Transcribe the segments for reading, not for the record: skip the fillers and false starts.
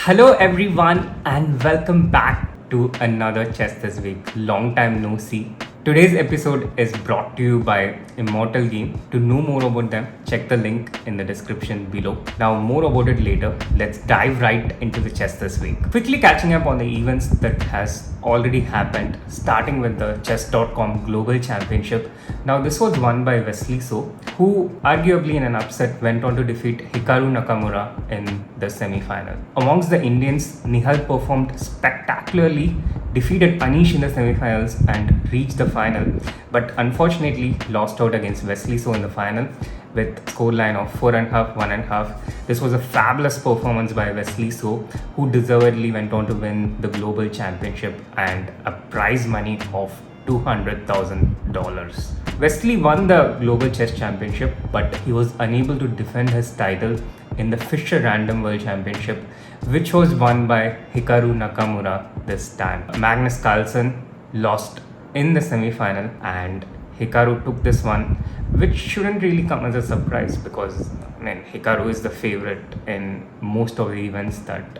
Hello everyone and welcome back to another Chess This Week. Long time no see. Today's episode is brought to you by Immortal Game. To know more about them, check the link in the description below. Now more about it later. Let's dive right into the Chess This Week. Quickly catching up on the events that has already happened, starting with the chess.com Global Championship. Now this was won by Wesley So, who arguably in an upset went on to defeat Hikaru Nakamura in the semi-final. Amongst the Indians, Nihal performed spectacularly, defeated Anish in the semi-finals and reached the final, but unfortunately lost out against Wesley So in the final with scoreline of 4.5, 1.5. This was a fabulous performance by Wesley So, who deservedly went on to win the Global Championship and a prize money of $200,000. Wesley won the Global Chess Championship, but he was unable to defend his title in the Fischer Random World Championship, which was won by Hikaru Nakamura this time. Magnus lost in the semi-final and Hikaru took this one, which shouldn't really come as a surprise because Hikaru is the favorite in most of the events that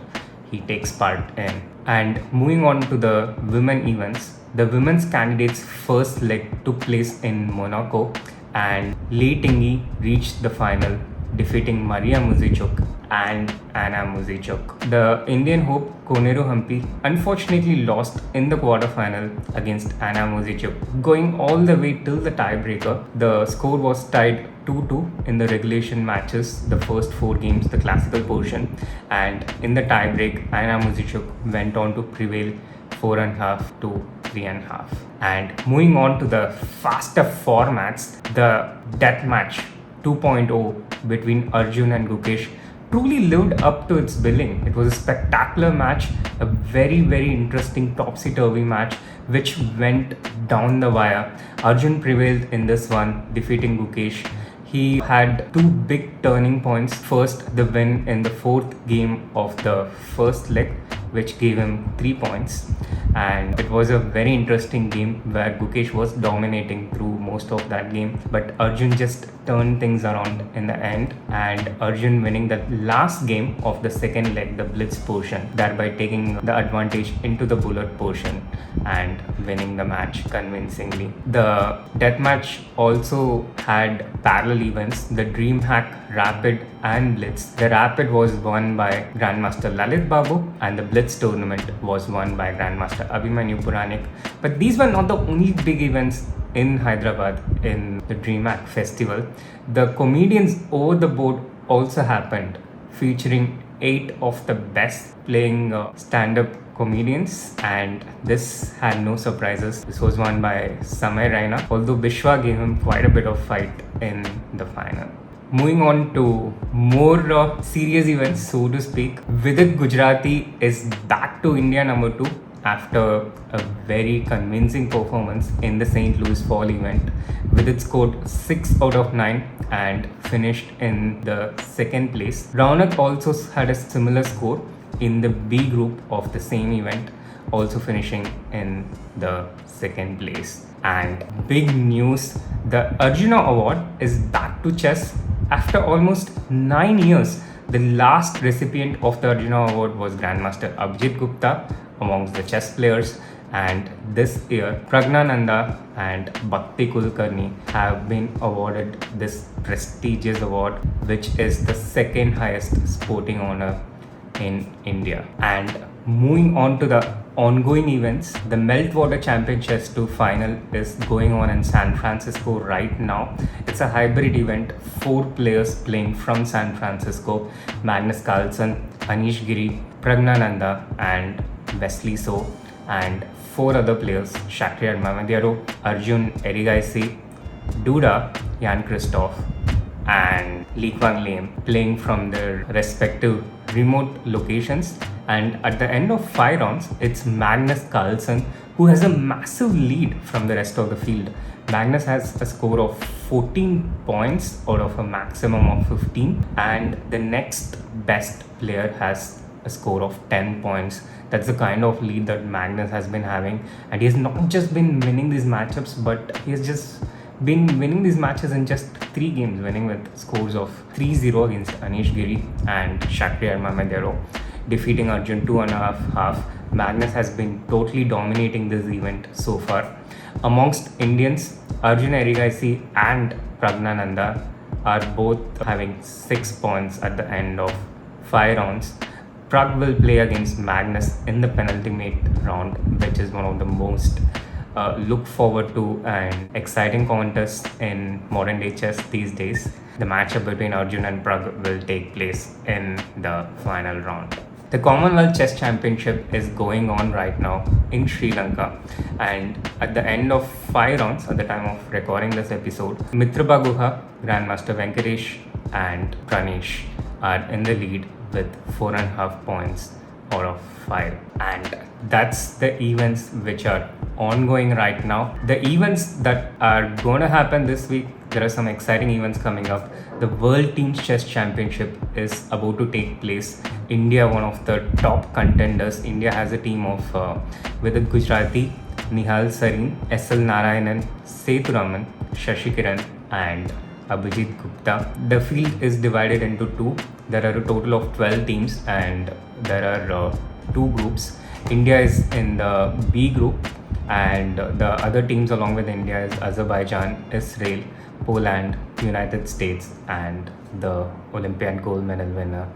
he takes part in. And moving on to the women events, the women's candidates first leg took place in Monaco and Lei Tingi reached the final, defeating Maria Muzichuk and Anna Muzichuk. The Indian hope Koneru Hampi unfortunately lost in the quarterfinal against Anna Muzichuk, going all the way till the tiebreaker. The score was tied 2-2 in the regulation matches, the first 4 games, the classical portion, and in the tiebreak, Anna Muzichuk went on to prevail 4.5 to 3.5. And moving on to the faster formats, the death match 2.0 between Arjun and Gukesh truly lived up to its billing. It was a spectacular match, a very interesting topsy-turvy match which went down the wire. Arjun prevailed in this one, defeating Gukesh. He had 2 big turning points. First, the win in the 4th game of the first leg, which gave him 3 points. And it was a very interesting game where Gukesh was dominating through most of that game, but Arjun just turned things around in the end, and Arjun winning the last game of the second leg, the blitz portion, thereby taking the advantage into the bullet portion and winning the match convincingly. The deathmatch also had parallel events, the DreamHack Rapid and Blitz. The Rapid was won by Grandmaster Lalit Babu and the Blitz tournament was won by Grandmaster Abhimanyu Puranik. But these were not the only big events in Hyderabad in the DreamHack festival. The Comedians Over the Board also happened, featuring 8 of the best playing stand-up comedians, and this had no surprises. This was won by Samay Raina, although Bishwa gave him quite a bit of fight in the final. Moving on to more serious events, so to speak, Vidit Gujarati is back to India number 2 after a very convincing performance in the St. Louis Fall event. Vidit scored 6 out of 9 and finished in the 2nd place. Raunak also had a similar score in the B group of the same event, also finishing in the 2nd place. And big news, the Arjuna Award is back to chess after almost 9 years. The last recipient of the Arjuna Award was Grandmaster Abhijit Gupta amongst the chess players, and this year Pragnananda and Bhakti Kulkarni have been awarded this prestigious award, which is the 2nd highest sporting honor in India. And moving on to the ongoing events, the Meltwater Champion Chess 2 final is going on in San Francisco right now. It's a hybrid event, 4 players playing from San Francisco: Magnus, Anish Giri, Pragnananda and Wesley So, and 4 other players: Shakhriyar Mamadiaro, Arjun Erigaisi, Duda, Jan Christoph and Lee Kwang Lim, playing from their respective remote locations. And at the end of 5 rounds, it's Magnus Carlsen who has a massive lead from the rest of the field. Magnus has a score of 14 points out of a maximum of 15, and the next best player has a score of 10 points. That's the kind of lead that Magnus has been having, and he has not just been winning these matchups, but he has just been winning these matches in just 3 games, winning with scores of 3-0 against Anish Giri and Shakhriyar Mamadiaro. defeating Arjun 2.5 half. Magnus has been totally dominating this event so far. Amongst Indians, Arjun Erigaisi and Pragnananda are both having 6 points at the end of 5 rounds. Pragg will play against Magnus in the penultimate round, which is one of the most look forward to and exciting contests in modern day chess these days. The matchup between Arjun and Pragg will take place in the final round. The Commonwealth Chess Championship is going on right now in Sri Lanka, and at the end of 5 rounds, at the time of recording this episode, Mitrabha Guha, Grandmaster Venkatesh and Pranesh are in the lead with 4.5 points out of 5. And that's the events which are ongoing right now. The events that are going to happen this week, there are some exciting events coming up. The World Teams Chess Championship is about to take place. India, one of the top contenders. India has a team of Vidit Gujarati, Nihal Sareen, SL Narayanan, Sethuraman, Shashikiran and Abhijit Gupta. The field is divided into two. There are a total of 12 teams and there are 2 groups. India is in the B group, and the other teams along with India is Azerbaijan, Israel, Poland, United States and the Olympiad gold medal winner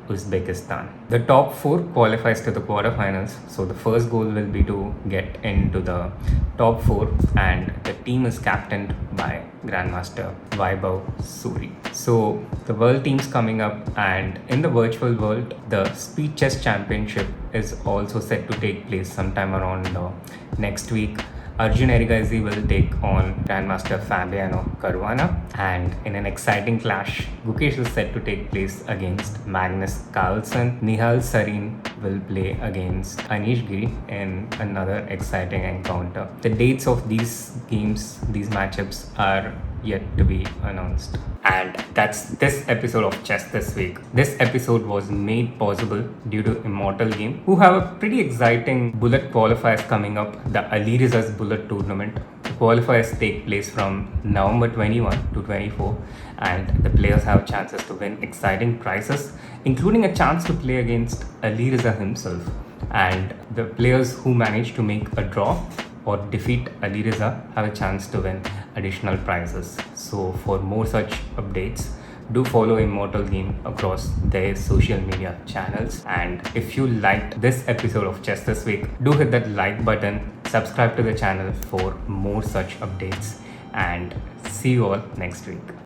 Uzbekistan. The top 4 qualifies to the quarterfinals. So the first goal will be to get into the top 4, and the team is captained by Grandmaster Vaibhav Suri. So the world team's coming up, and in the virtual world, the Speed Chess Championship is also set to take place sometime around next week. Arjun Erigaisi will take on Grandmaster Fabiano Caruana, and in an exciting clash, Gukesh is set to take place against Magnus Carlsen. Nihal Sareen will play against Anish Giri in another exciting encounter. The dates of these games, these matchups are yet to be announced. And that's this episode of Chess This Week. This episode was made possible due to Immortal Game, who have a pretty exciting bullet qualifiers coming up, the Ali Riza's Bullet Tournament. The qualifiers take place from November 21 to 24, and the players have chances to win exciting prizes, including a chance to play against Ali Riza himself. And the players who manage to make a draw or defeat Ali Riza have a chance to win additional prizes. So for more such updates, do follow Immortal Game across their social media channels. And if you liked this episode of Chess This Week, do hit that like button, subscribe to the channel for more such updates, and see you all next week.